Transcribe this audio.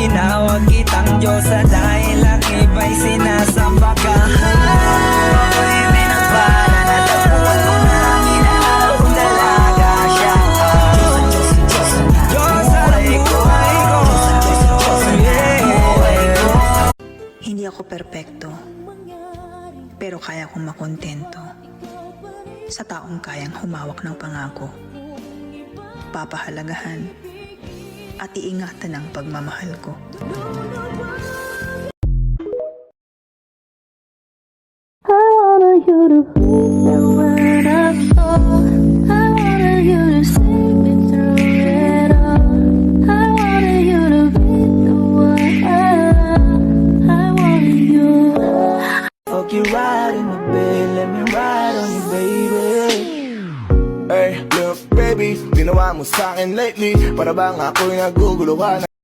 Tinawag kitang Diyosa dahil ang iba'y sinasamba ka. Ako'y binabala na tapuan mo na ang inaakong dalaga siya. Diyos ang buhay ko. Hindi ako perpekto, pero kaya kong makontento sa taong kayang humawak ng pangako, papahalagahan at iingatan ang pagmamahal ko. I wanted you to read the word I saw. I wanted you to see me through it all. I wanted you to be the one I love. I wanted you. Fuck you right in the bed, let me ride on you, baby. Hey, look baby, ginawa mo sa'kin lately para bang ako'y naguguluhan.